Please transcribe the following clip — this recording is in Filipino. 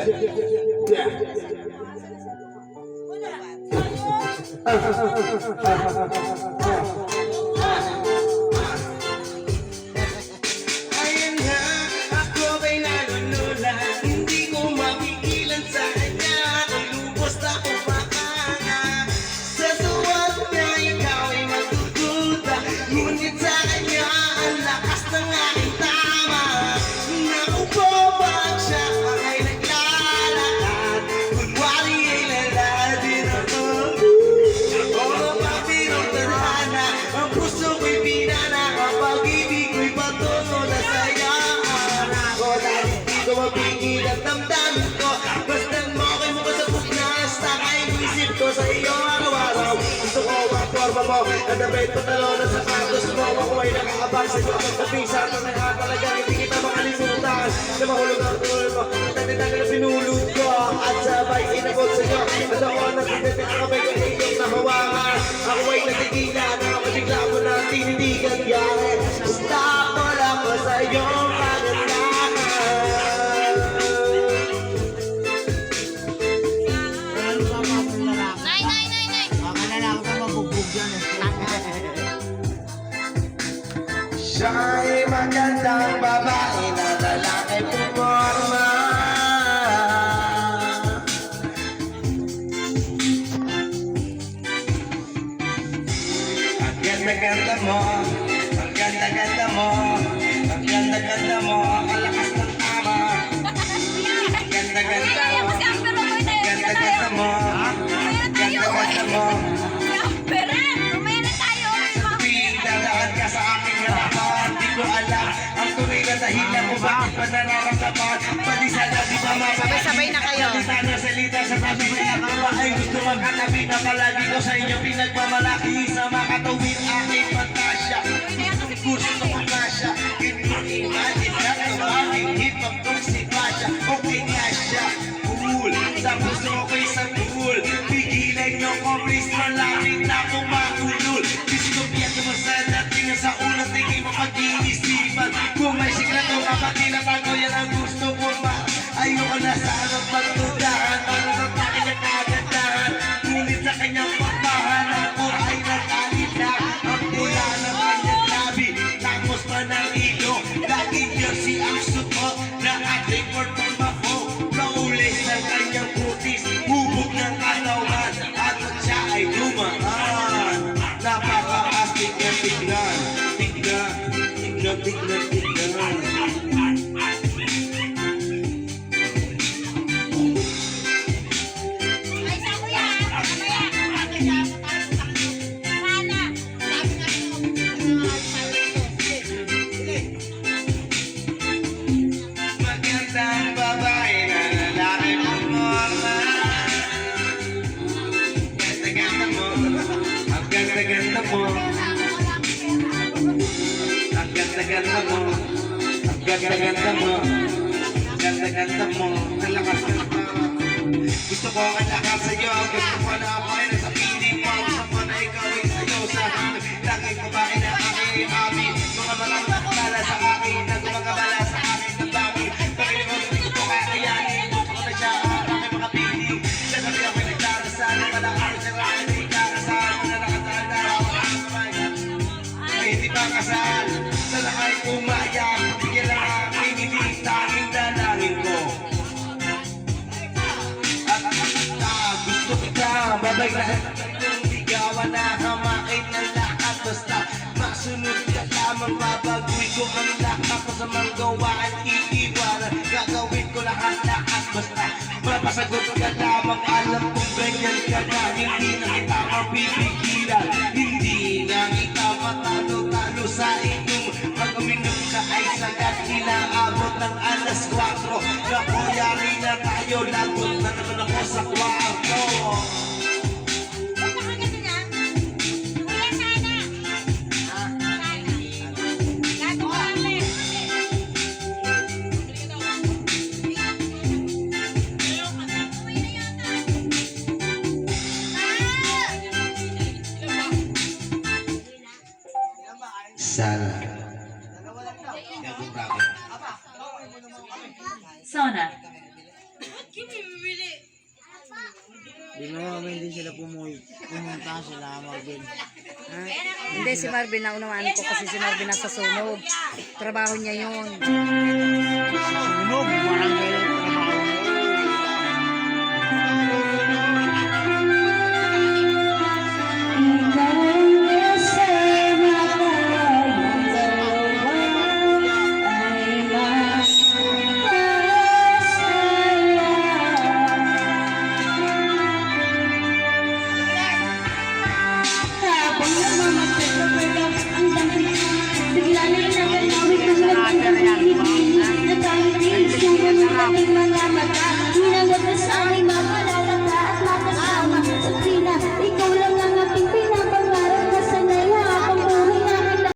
Ayan nga, ako ba'y nalulula, hindi ko mapigilan sa kanya, lubos na kumakanga. Sa suwag niya ikaw ay magdududa, ngunit sa kanya ang lakas ng aking tama. Naupo pag siya ay naglalakad, kunwari ay laladin ako. Ako mapapirong tadhana, ang puso ko'y pinana, ang pag-ibig ko'y patungo na sayaan ako. Dahil hindi ko mapigil ang damdamin ko, basta't mo ako'y makasabog na sakay ang isip ko sa iyo araw-araw. Gusto ko ang forma mo, ang damit patalo na sa sapatos mo, ako ay nakakabang sa'yo. At minsan na nga talaga hindi kita makalimutan, na mahulog ang tulad mo, tatitanggal na sinulog ko, at sabay inagot sa'yo. At ako nagsigasin ang kamay ko iyong nahawakan, ako ay natigilan, nakapagigla mo na tinidigan yari. Stop mo lang ko sa iyong pagandahan. Siya ay magandang babae na lalaki puporma. Ang ganda-ganda mo, ang ganda-ganda mo, ang ganda-ganda mo, ang kalakas ng tama. Ang ganda-ganda mo, ang ganda-ganda mo, ang ganda-ganda mo. Dadaan ka sa aking harapan, di ko alam ang tunay na dahilan kung bakit pa nararamdaman. Pati sana di ba Sabay-sabay na kayo. Pati sana salita sa tabi ko na ba ay gusto magkatabi na palagi ko sa inyo pinagmamalaki sa makatawid aking pantasya. Gusto ko nga siya, imagine na tumawing hip-hop kong si Basha. Okay nga siya, cool, sa puso ko'y sa cool. Pigilan nyo ko, please, malapit na akong makulul. Dystopia ko sa dating sa unang tingin mo pag-iisipan. Kung may sikreto ka pa tinatago, yan ang gusto ko ba? Ayoko na sa anong pagdudahan, para sa takin ang kagandahan. Ngunit sa kanyang pagbahan, ako ay nag-alita. Ang pula ng kanyang labi, tapos pa ng ilong. Laging jersey ang suot na ating portama ko. Naulis ng kanyang kutis, hubog ng katawan, at siya ay dumaan. Napaka-astig na tignan, tignan, tignan, tignan, tignan. Magandang babae na lalaki puporma. Ganda-ganda mo, ang ganda-ganda mo, ang ganda-ganda mo, ang ganda-ganda mo, ang ganda-ganda mo, ang lakas ng tama. Gusto ko ang lakas sa'yo, gusto ko na ako ay nasa piling mo. Gusto ko na ikaw ay sa'yo sa akin. Laging babae na aking amin, mga malang nakakala sa akin, na gumagabala sa akin ng dami. Panginoon, hindi ko kakayanin, gusto ko na siya ang aking mga piling. Sa gabi ako'y nagdarasal, malakari siya akin ay karasal, na nakatanda ako ang kamay. Ay hindi pa kasal, sana ay umayak, bigyan lang aking hindi tanging dalangin ko. At gusto kita, babay lahat ng ligawan na hamakin ng lahat. Basta masunod ka lamang, babaguhin ko ang lahat. Masamang gawaan, iiwanan, gagawin ko lahat-lahat. Basta mapasagot ka lamang, alam kong ganyan ka na. Hindi na kita mapipigilan, hindi na kita matalo-talo sa inyong. Pag uminom ka ay sagad, inaabot ng alas 4. Nakuyari na tayo, lagot na naman ako sa kwarto. Sana. Sona. Di ba hindi sila pumunta sila Marvin. Ha? Hindi, si Marvin, naunawaan ko kasi si Marvin nasa sunog. Trabaho niya yun. Sunog, barangay lang trabaho. Mga mata, hinagot na sa aking mga